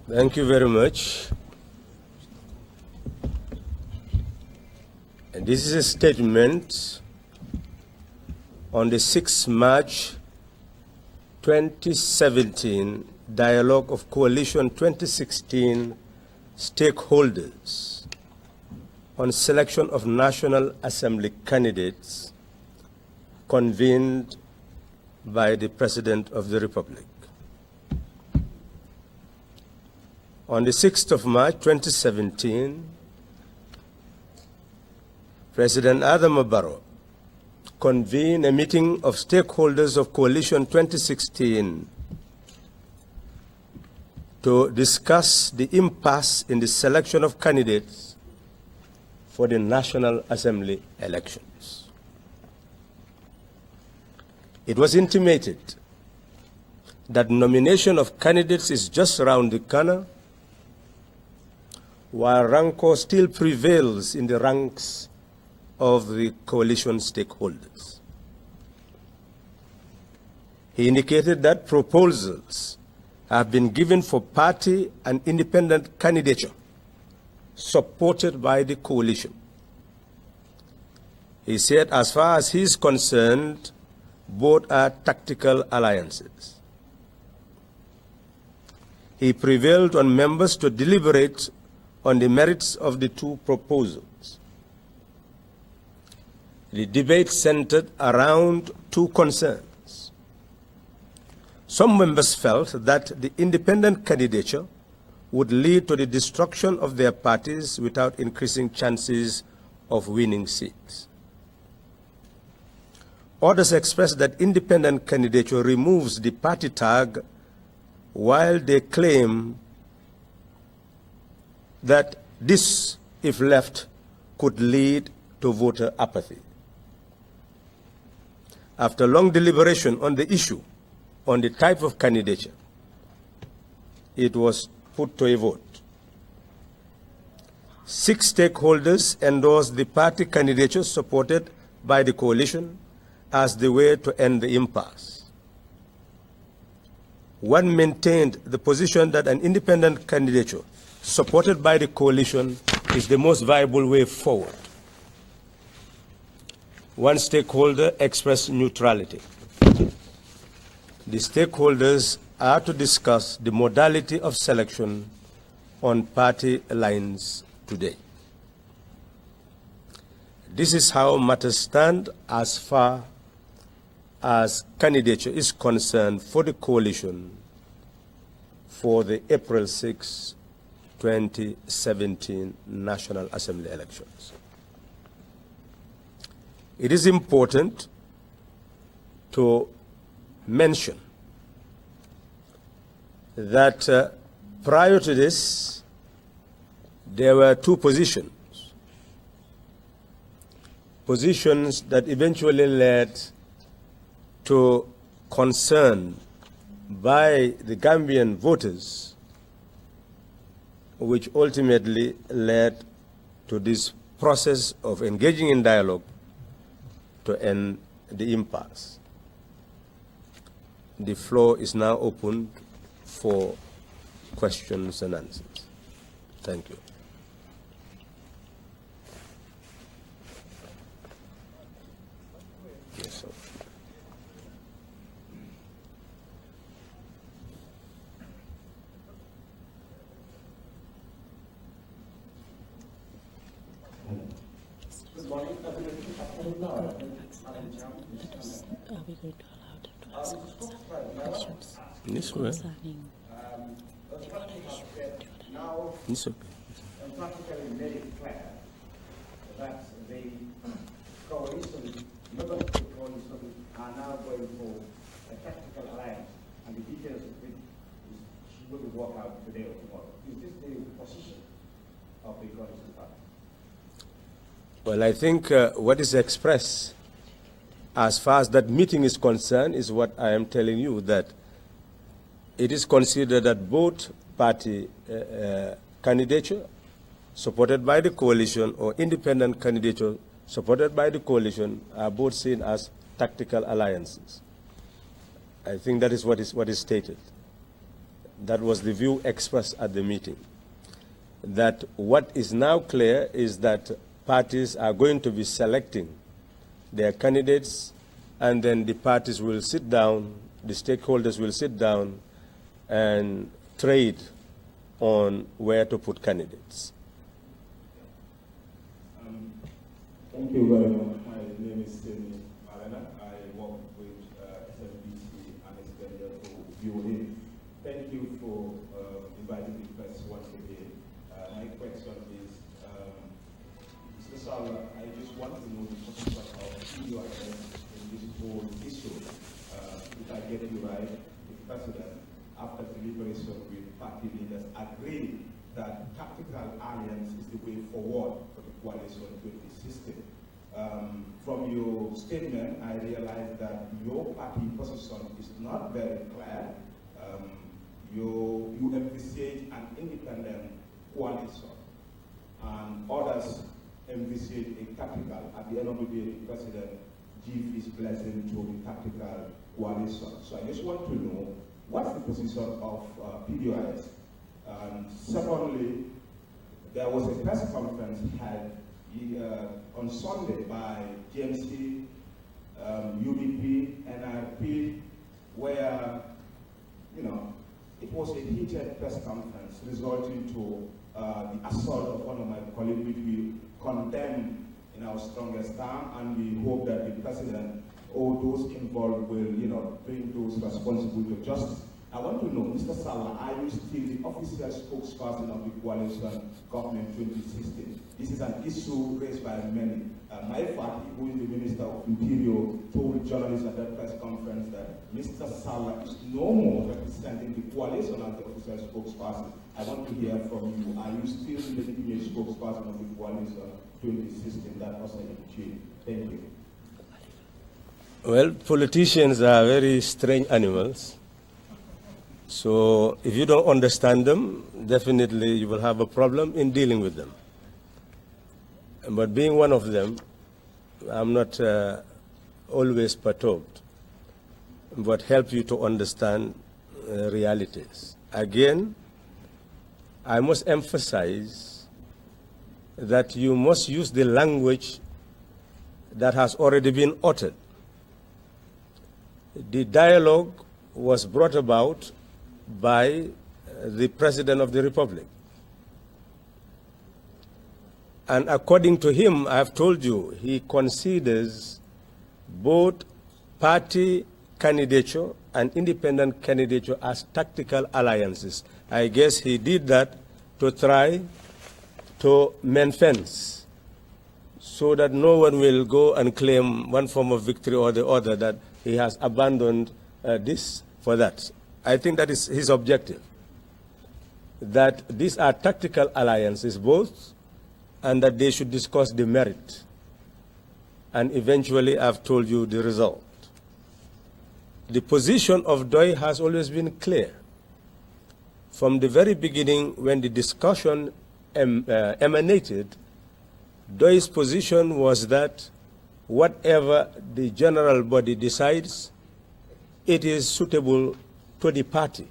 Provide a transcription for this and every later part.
Thank you very much. And this is a statement on the 6th March 2017 Dialogue of Coalition 2016 Stakeholders on Selection of National Assembly Candidates convened by the President of the Republic. On the 6th of March 2017, President Adam Barrow convened a meeting of stakeholders of Coalition 2016 to discuss the impasse in the selection of candidates for the National Assembly elections. It was intimated that nomination of candidates is just around the corner, while rancor still prevails in the ranks of the coalition stakeholders. He indicated that proposals have been given for party and independent candidature supported by the coalition. He said, as far as he is concerned, both are tactical alliances. He prevailed on members to deliberate on the merits of the two proposals. The debate centered around two concerns. Some members felt that the independent candidature would lead to the destruction of their parties without increasing chances of winning seats. Others expressed that independent candidature removes the party tag, while they claim that this, if left, could lead to voter apathy. After long deliberation on the issue, on the type of candidature, it was put to a vote. 6 stakeholders endorsed the party candidature supported by the coalition as the way to end the impasse. One maintained the position that an independent candidature supported by the coalition is the most viable way forward. One stakeholder expressed neutrality. The stakeholders are to discuss the modality of selection on party lines today. This is how matters stand as far as candidature is concerned for the coalition for the April 6, 2017 National Assembly elections. It is important to mention that prior to this, there were two positions that eventually led to concern by the Gambian voters, which ultimately led to this process of engaging in dialogue to end the impasse. The floor is now open for questions and answers. Thank you. Yes, sir. Good morning. Are we going to allow them to ask questions concerning now It's okay. practically made it clear that the coalition, members of the coalition are now going for a tactical alliance, and the details of it will work out today or tomorrow. Is this the position of the coalition party? Well, I think what is expressed as far as that meeting is concerned is what I am telling you, that it is considered that both party candidature supported by the coalition or independent candidature supported by the coalition are both seen as tactical alliances. I think that is what is stated. That was the view expressed at the meeting. That what is now clear is that parties are going to be selecting their candidates, and then the parties will sit down, the stakeholders will sit down and trade on where to put candidates. Thank you very much. My name is Tony Malena. I work with SMBC and it's been here to view in. Thank you for inviting me press once again. My question is, Mr. Sallah, I just want to know the position of your in this whole issue. If I get you right, the President, after deliberation with party leaders, agreed that tactical alliance is the way forward for the coalition 20 system. From your statement, I realized that your party position is not very clear. You envisage an independent coalition, and others envisage a tactical. At the end of the day, the President gives his blessing to the tactical coalition. So I just want to know what's the position of PDOIS. And secondly, there was a press conference held on Sunday by GMC, UDP, NRP, where, it was a heated press conference resulting to the assault of one of my colleagues, which we condemn in our strongest term, and we hope that the President or those involved will, bring those responsible to justice. I want to know, Mr. Sallah, are you still the official spokesperson of the coalition government 2016? This is an issue raised by many. My party, who is the Minister of Interior, told journalists at that press conference that Mr. Sallah is no more representing the coalition as the official spokesperson. I want to hear from you. Are you still the legitimate spokesperson of the coalition 2016? That was a change. Thank you. Well, politicians are very strange animals. So if you don't understand them, definitely you will have a problem in dealing with them. But being one of them, I'm not always perturbed, but help you to understand realities. Again, I must emphasize that you must use the language that has already been uttered. The dialogue was brought about by the President of the Republic. And according to him, I have told you, he considers both party candidature and independent candidature as tactical alliances. I guess he did that to try to mend fence so that no one will go and claim one form of victory or the other, that he has abandoned this for that. I think that is his objective, that these are tactical alliances both, and that they should discuss the merit. And eventually, I've told you the result. The position of DOI has always been clear. From the very beginning, when the discussion emanated, DOI's position was that whatever the general body decides, it is suitable to the party.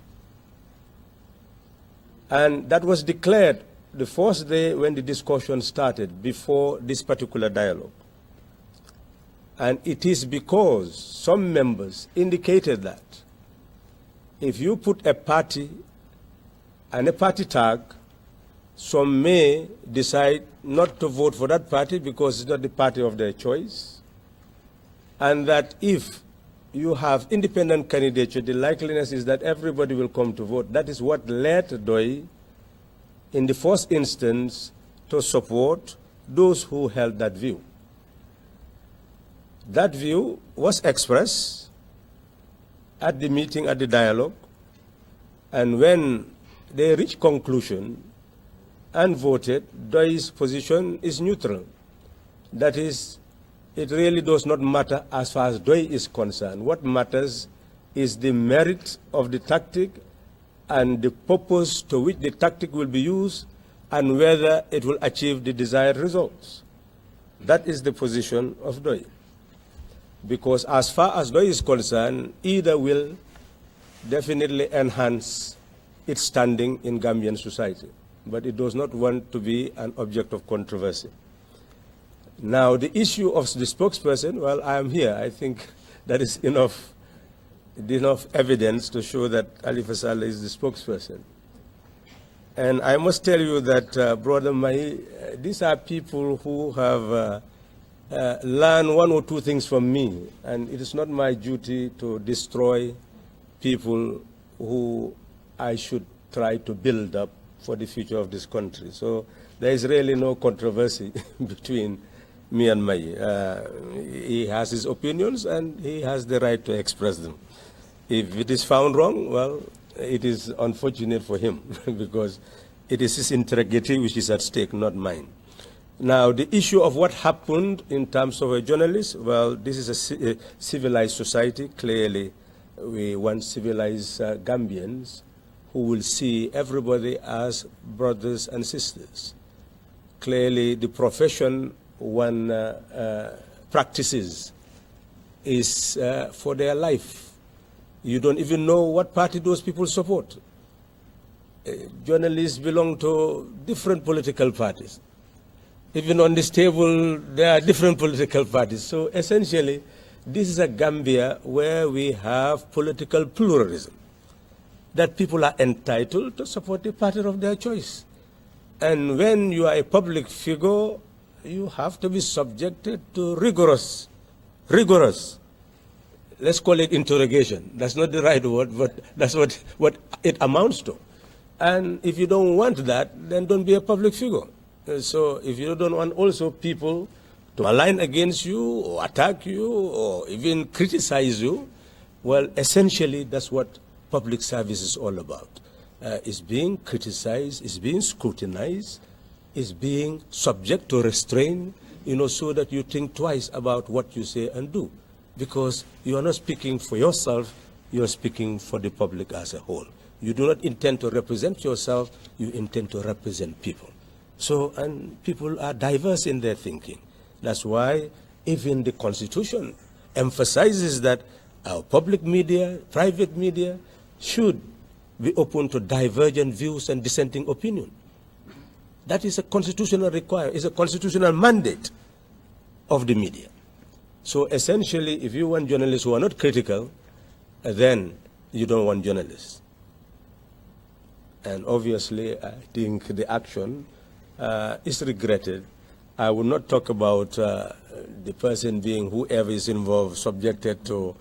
And that was declared the first day when the discussion started, before this particular dialogue. And it is because some members indicated that if you put a party and a party tag, some may decide not to vote for that party because it's not the party of their choice. And that if you have independent candidature, the likeliness is that everybody will come to vote. That is what led DOI, in the first instance, to support those who held that view. That view was expressed at the meeting, at the dialogue, and when they reached conclusion and voted, DOI's position is neutral. That is, it really does not matter as far as DOI is concerned. What matters is the merit of the tactic and the purpose to which the tactic will be used and whether it will achieve the desired results. That is the position of DOI. Because as far as DOI is concerned, either will definitely enhance its standing in Gambian society, but it does not want to be an object of controversy. Now, the issue of the spokesperson, well, I am here. I think that is enough evidence to show that Halifa Sallah is the spokesperson. And I must tell you that, Brother Mai, these are people who have learned one or two things from me, and it is not my duty to destroy people who I should try to build up for the future of this country. So there is really no controversy between me and Mai. He has his opinions and he has the right to express them. If it is found wrong, well, it is unfortunate for him because it is his integrity which is at stake, not mine. Now, the issue of what happened in terms of a journalist, well, this is a civilized society. Clearly, we want civilized Gambians who will see everybody as brothers and sisters. Clearly, the profession one practices is for their life. You don't even know what party those people support. Journalists belong to different political parties. Even on this table, there are different political parties. So essentially, this is a Gambia where we have political pluralism, that people are entitled to support the party of their choice. And when you are a public figure, you have to be subjected to rigorous, let's call it interrogation. That's not the right word, but that's what it amounts to. And if you don't want that, then don't be a public figure. So if you don't want also people to align against you or attack you or even criticize you, well, essentially that's what public service is all about. Is being criticized, is being scrutinized, is being subject to restraint, so that you think twice about what you say and do. Because you are not speaking for yourself, you are speaking for the public as a whole. You do not intend to represent yourself, you intend to represent people. So, and people are diverse in their thinking. That's why even the Constitution emphasizes that our public media, private media, should be open to divergent views and dissenting opinion. That is a constitutional requirement, is a constitutional mandate of the media. So essentially, if you want journalists who are not critical, then you don't want journalists. And obviously, I think the action is regretted. I will not talk about the person being whoever is involved, subjected to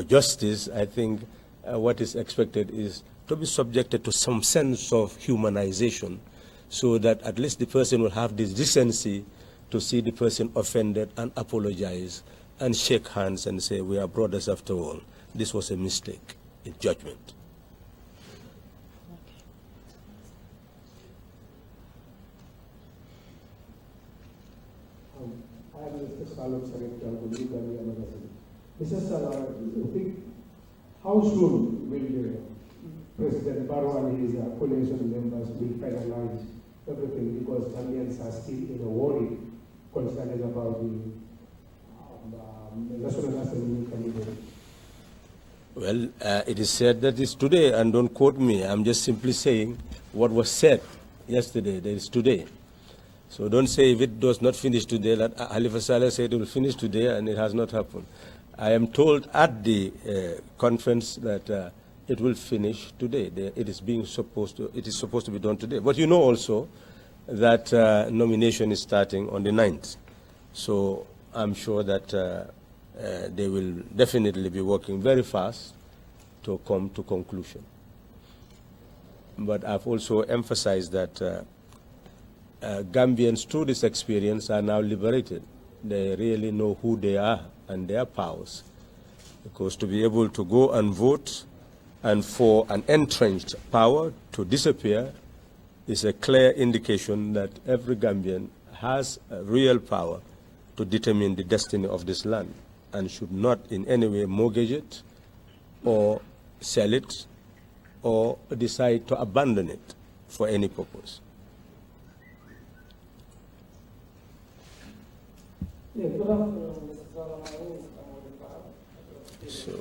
justice. I think what is expected is to be subjected to some sense of humanization, so that at least the person will have this decency to see the person offended and apologize and shake hands and say, we are brothers after all. This was a mistake in judgment. I am Mr. Salom Secretary of the Gambia Magazine. Mr. Salah, I think, how soon will President Barrow and his coalition members will finalize everything, because Gambians are still in a worry concerning about the National Assembly candidate? Well, it is said that it's today, and don't quote me. I'm just simply saying what was said yesterday, that is today. So don't say if it does not finish today, that Halifa Sallah said it will finish today, and it has not happened. I am told at the conference that it will finish today. It is supposed to be done today. But you know also that nomination is starting on the 9th. So I'm sure that they will definitely be working very fast to come to conclusion. But I've also emphasized that Gambians, through this experience, are now liberated. They really know who they are and their powers. Because to be able to go and vote and for an entrenched power to disappear is a clear indication that every Gambian has a real power to determine the destiny of this land and should not in any way mortgage it or sell it or decide to abandon it for any purpose. Yeah, good afternoon, Mr. Salah. My name is So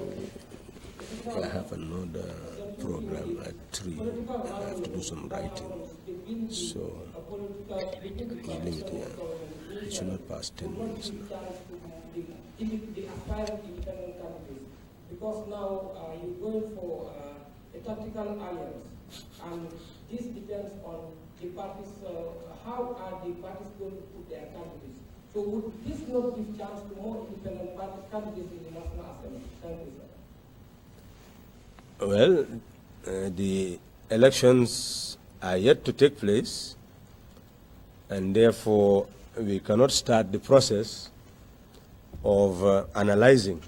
I have another program at 3. I have to do some writing. So, my limit here. It should not pass 10 minutes now. The aspiring independent candidates, because now you're going for a tactical alliance, and this depends on the parties, how are the parties going to put their candidates. So would this not give chance to more independent party candidates in the National Assembly? Thank you, sir. Well, the elections are yet to take place, and therefore we cannot start the process of analyzing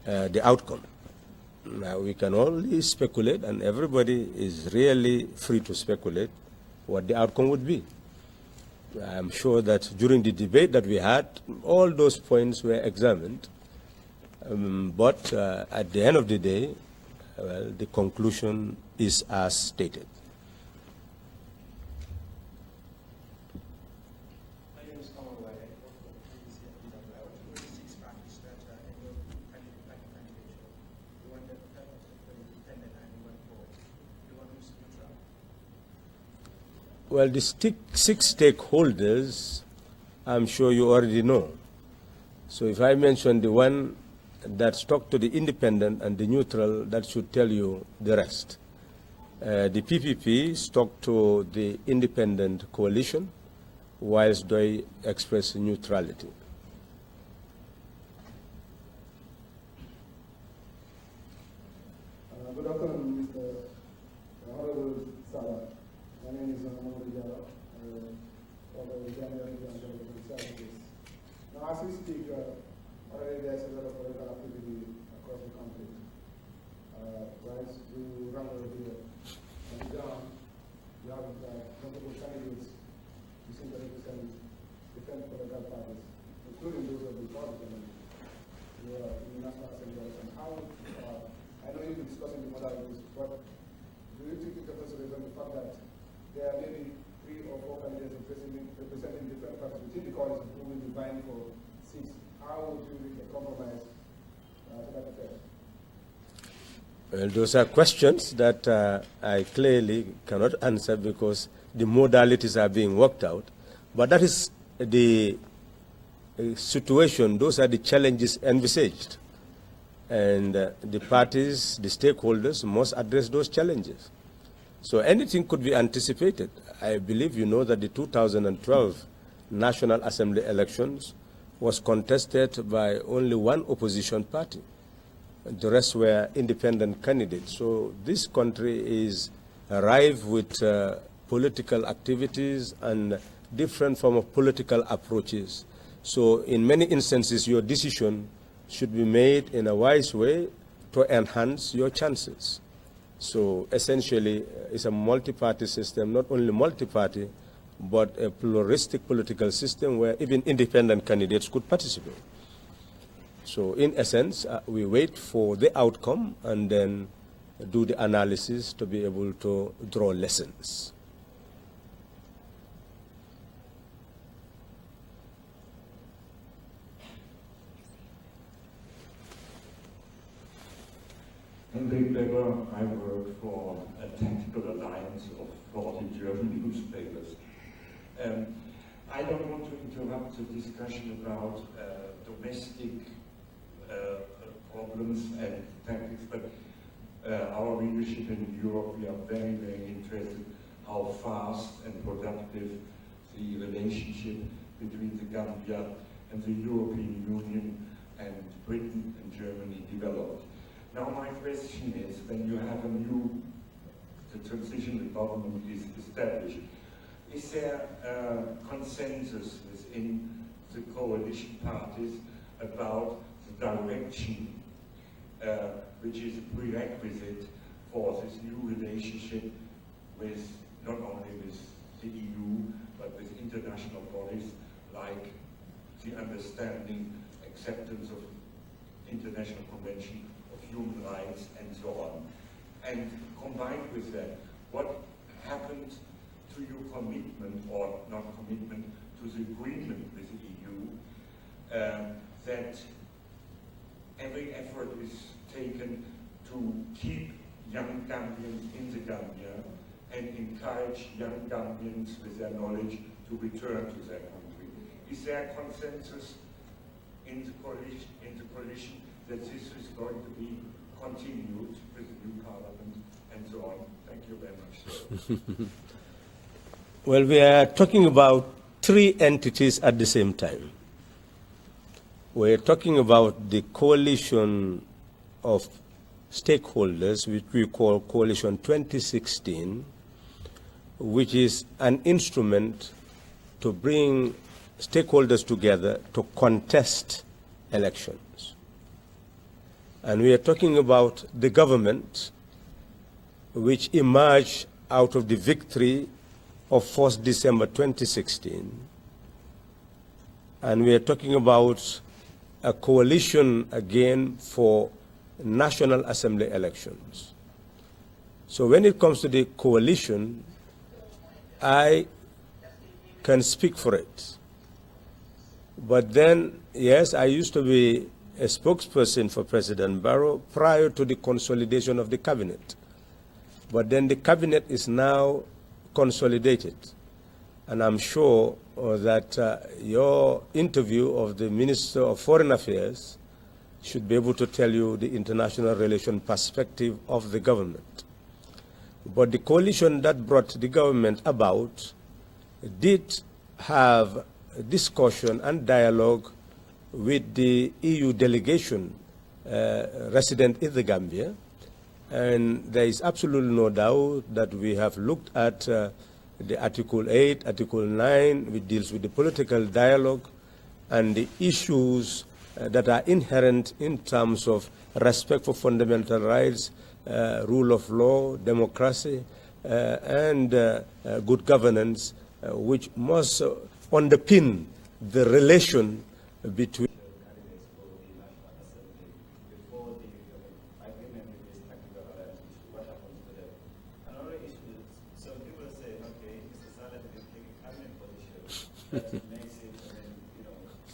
the outcome. Now, we can only speculate, and everybody is really free to speculate what the outcome would be. I'm sure that during the debate that we had, all those points were examined, but at the end of the day, well, the conclusion is as stated. Well, the 6 stakeholders, I'm sure you already know. So if I mention the one that stuck to the independent and the neutral, that should tell you the rest. The PPP stuck to the independent coalition, whilst they express neutrality. Good afternoon, Mr. Honorable Sallah. My name is Halifa Sallah. Now, as we speak, already there's a lot of political activity across the country. Right, you remember here, on the ground, you have multiple candidates who seem to represent different political parties, including those of the Republican in the National Assembly. And how, I know you've been discussing the modalities, but do you take into consideration the fact that there are maybe 3 or 4 candidates representing different parties within the coalition who will be vying for seats? How would you reach a compromise to that effect? Well, those are questions that I clearly cannot answer because the modalities are being worked out. But that is the situation, those are the challenges envisaged. And the parties, the stakeholders must address those challenges. So anything could be anticipated. I believe you know that the 2012 National Assembly elections was contested by only one opposition party. The rest were independent candidates. So this country is rife with political activities and different form of political approaches. So in many instances, your decision should be made in a wise way to enhance your chances. So essentially, it's a multi-party system, not only multi-party, but a pluralistic political system where even independent candidates could participate. So in essence, we wait for the outcome and then do the analysis to be able to draw lessons. In Big Paper, I work for a tactical alliance of 40 German newspapers. I don't want to interrupt the discussion about domestic problems and tactics, but our readership in Europe, we are very, very interested how fast and productive the relationship between the Gambia and the European Union and Britain and Germany developed. Now my question is, when you have the transitional government is established, is there a consensus within the coalition parties about the direction which is a prerequisite for this new relationship with, not only with the EU, but with international bodies like the understanding, acceptance of International Convention of Human Rights and so on. And combined with that, what happened to your commitment, or not commitment, to the agreement with the EU, that every effort is taken to keep young Gambians in the Gambia and encourage young Gambians with their knowledge to return to their country. Is there consensus in the coalition that this is going to be continued with the new parliament and so on? Thank you very much, sir. Well, we are talking about three entities at the same time. We're talking about the coalition of stakeholders, which we call Coalition 2016, which is an instrument to bring stakeholders together to contest elections. And we are talking about the government, which emerged out of the victory of 4th December 2016. And we are talking about a coalition again for National Assembly elections. So when it comes to the coalition, I can speak for it. But then, yes, I used to be a spokesperson for President Barrow prior to the consolidation of the cabinet. But then the cabinet is now consolidated. And I'm sure that your interview of the Minister of Foreign Affairs should be able to tell you the international relation perspective of the government. But the coalition that brought the government about did have discussion and dialogue with the EU delegation resident in the Gambia. And there is absolutely no doubt that we have looked at the Article 8, Article 9, which deals with the political dialogue and the issues that are inherent in terms of respect for fundamental rights, rule of law, democracy, and good governance, which must underpin the relation between that makes it,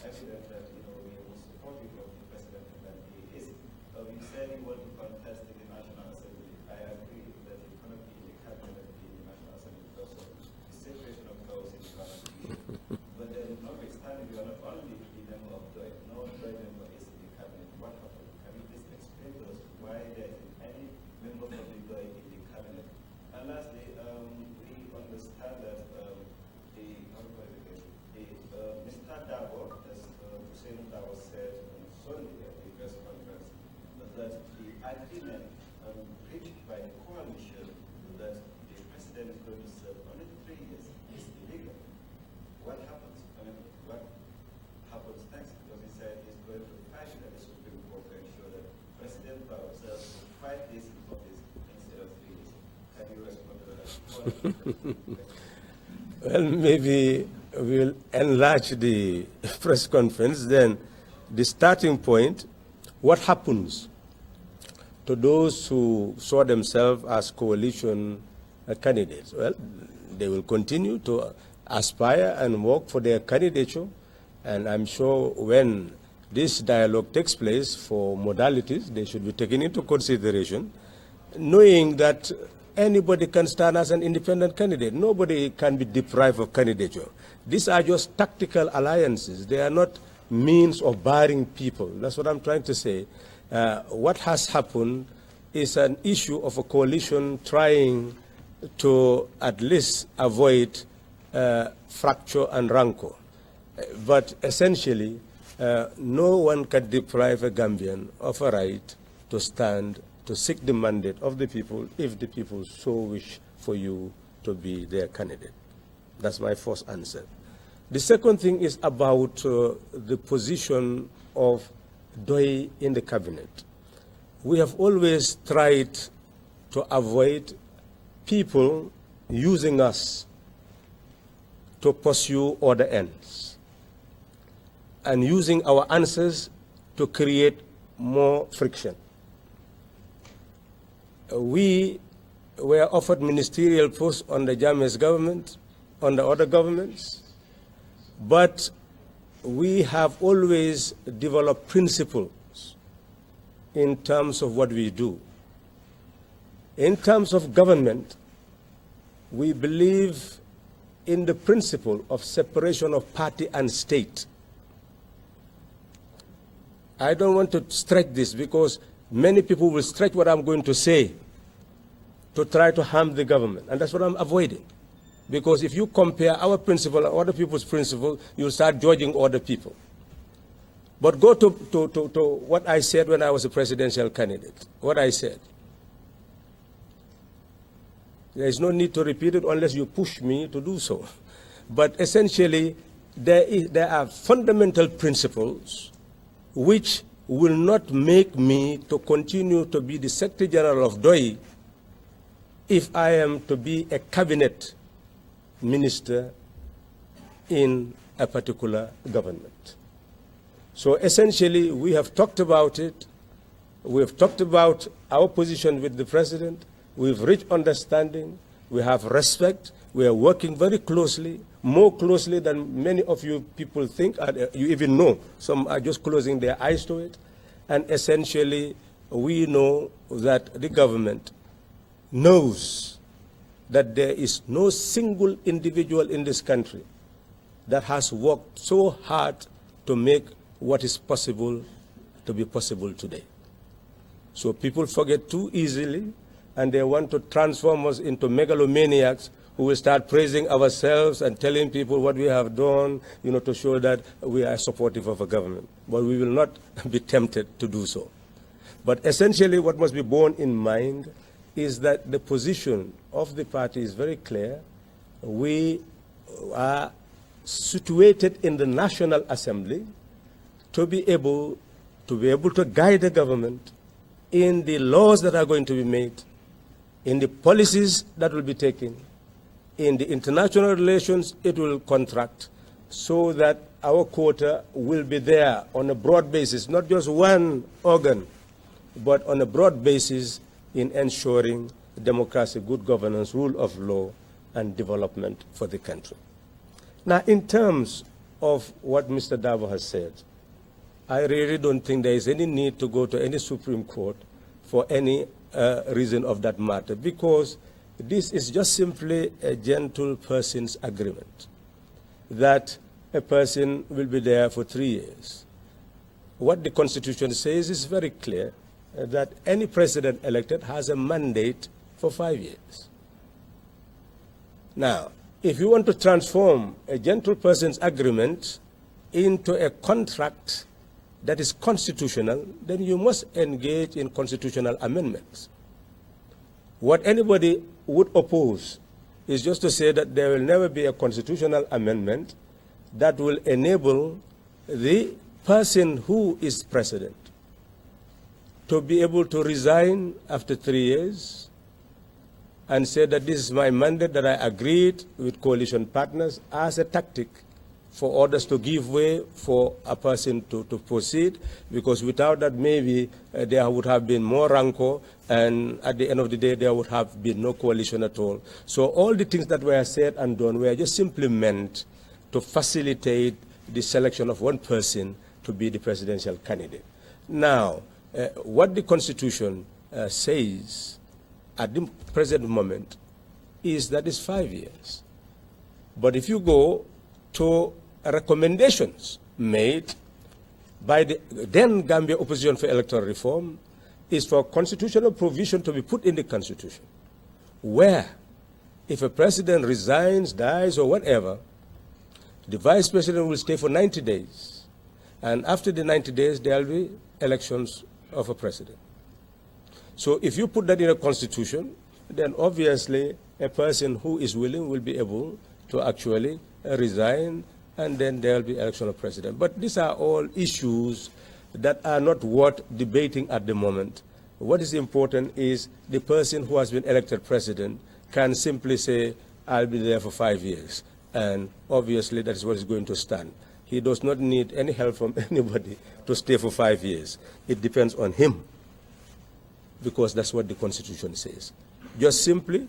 evident that, we are supportive of the president and that he is. You said you want to contest in the National Assembly. I agree that it cannot be in the cabinet and be in the National Assembly because of the separation of powers in the Constitution. But then, notwithstanding, you are not only the member of DOI, no DOI member is in the cabinet. What happened? Can you please explain to us why there isn't any member from the DOI in the cabinet? And lastly, we understand that Mr. Dabo, as Hussein Dabo said on Sunday at the press conference, that the agreement reached by the coalition that the president is going to serve only 3 years is illegal. What happens? What happens next? Because he said he's going to fight at the Supreme Court to ensure that President Barrow serves 5 days in office instead of 3 years. Can you respond to that? Well, maybe we'll enlarge the press conference. Then the starting point, what happens to those who saw themselves as coalition candidates? Well, they will continue to aspire and work for their candidature. And I'm sure when this dialogue takes place for modalities, they should be taken into consideration, knowing that anybody can stand as an independent candidate. Nobody can be deprived of candidature. These are just tactical alliances. They are not means of barring people. That's what I'm trying to say. What has happened is an issue of a coalition trying to at least avoid fracture and rancor. But essentially, no one can deprive a Gambian of a right to stand to seek the mandate of the people if the people so wish for you to be their candidate. That's my first answer. The second thing is about the position of DOI in the cabinet. We have always tried to avoid people using us to pursue other ends and using our answers to create more friction. We were offered ministerial posts under Jammeh's government, under other governments, but we have always developed principles in terms of what we do. In terms of government, we believe in the principle of separation of party and state. I don't want to stretch this because many people will stretch what I'm going to say to try to harm the government, and that's what I'm avoiding. Because if you compare our principle and other people's principle, you'll start judging other people. But go to what I said when I was a presidential candidate, what I said. There is no need to repeat it unless you push me to do so. But essentially, there are fundamental principles which will not make me to continue to be the Secretary General of DOI if I am to be a cabinet minister in a particular government. So essentially, we have talked about it. We have talked about our position with the president. We've reached understanding. We have respect. We are working very closely, more closely than many of you people think. You even know. Some are just closing their eyes to it. And essentially, we know that the government knows that there is no single individual in this country that has worked so hard to make what is possible to be possible today. So people forget too easily, and they want to transform us into megalomaniacs who will start praising ourselves and telling people what we have done, to show that we are supportive of a government. But we will not be tempted to do so. But essentially what must be borne in mind is that the position of the party is very clear. We are situated in the National Assembly to be able to guide the government in the laws that are going to be made, in the policies that will be taken, in the international relations it will contract, so that our quota will be there on a broad basis, not just one organ, but on a broad basis in ensuring democracy, good governance, rule of law, and development for the country. Now, in terms of what Mr. Davo has said, I really don't think there is any need to go to any Supreme Court for any reason of that matter, because this is just simply a gentle person's agreement that a person will be there for 3 years. What the Constitution says is very clear, that any president elected has a mandate for 5 years. Now, if you want to transform a gentle person's agreement into a contract that is constitutional, then you must engage in constitutional amendments. What anybody would oppose is just to say that there will never be a constitutional amendment that will enable the person who is president to be able to resign after 3 years and say that this is my mandate that I agreed with coalition partners as a tactic for others to give way for a person to proceed, because without that maybe there would have been more rancor, and at the end of the day there would have been no coalition at all. So all the things that were said and done were just simply meant to facilitate the selection of one person to be the presidential candidate. Now, what the Constitution says at the present moment is that it's 5 years. But if you go to recommendations made by the then Gambia Opposition for Electoral Reform, is for constitutional provision to be put in the Constitution, where if a president resigns, dies, or whatever, the vice president will stay for 90 days. And after the 90 days, there will be elections of a president. So if you put that in a constitution, then obviously a person who is willing will be able to actually resign, and then there will be election of president. But these are all issues that are not worth debating at the moment. What is important is the person who has been elected president can simply say, I'll be there for 5 years. And obviously that is what is going to stand. He does not need any help from anybody to stay for 5 years. It depends on him, because that's what the Constitution says. Just simply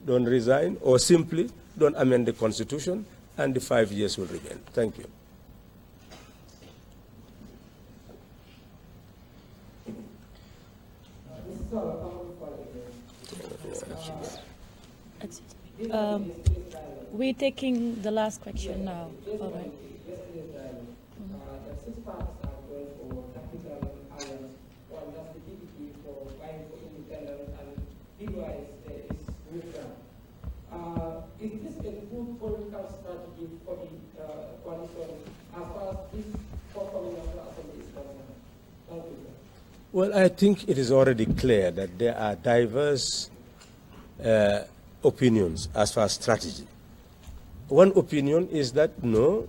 don't resign, or simply don't amend the Constitution, and the 5 years will remain. Thank you. Mr. Sallah, We're taking the last question now. All right. Yesterday's dialogue, the six parties are going for tactical alliance. One, that's the DPP for vying for independence, and PY is neutral. Is this a good political strategy for the coalition as far as this forthcoming National Assembly is concerned? Thank you, sir. Well, I think it is already clear that there are diverse opinions as far as strategy. One opinion is that no,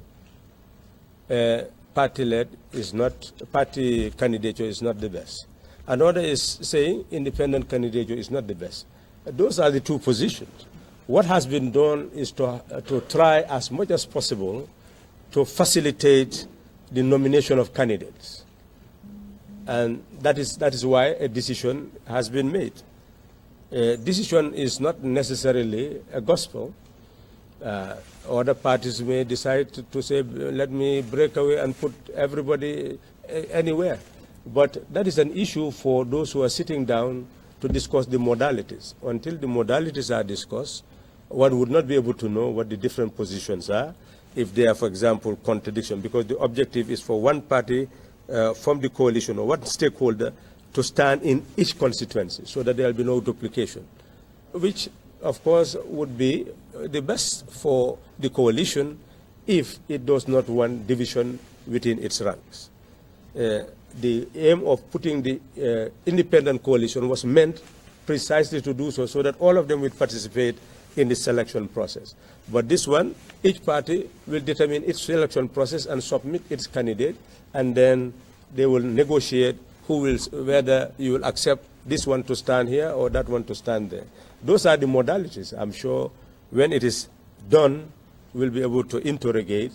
party-led is not, party candidature is not the best. Another is saying independent candidature is not the best. Those are the two positions. What has been done is to try as much as possible to facilitate the nomination of candidates. And that is why a decision has been made. A decision is not necessarily a gospel. Other parties may decide to say, let me break away and put everybody anywhere. But that is an issue for those who are sitting down to discuss the modalities. Until the modalities are discussed, one would not be able to know what the different positions are, if they are, for example, contradiction, because the objective is for one party from the coalition or one stakeholder to stand in each constituency so that there will be no duplication, which, of course, would be the best for the coalition if it does not want division within its ranks. The aim of putting the independent coalition was meant precisely to do so that all of them would participate in the selection process. But this one, each party will determine its selection process and submit its candidate, and then they will negotiate whether you will accept this one to stand here or that one to stand there. Those are the modalities. I'm sure when it is done, we'll be able to interrogate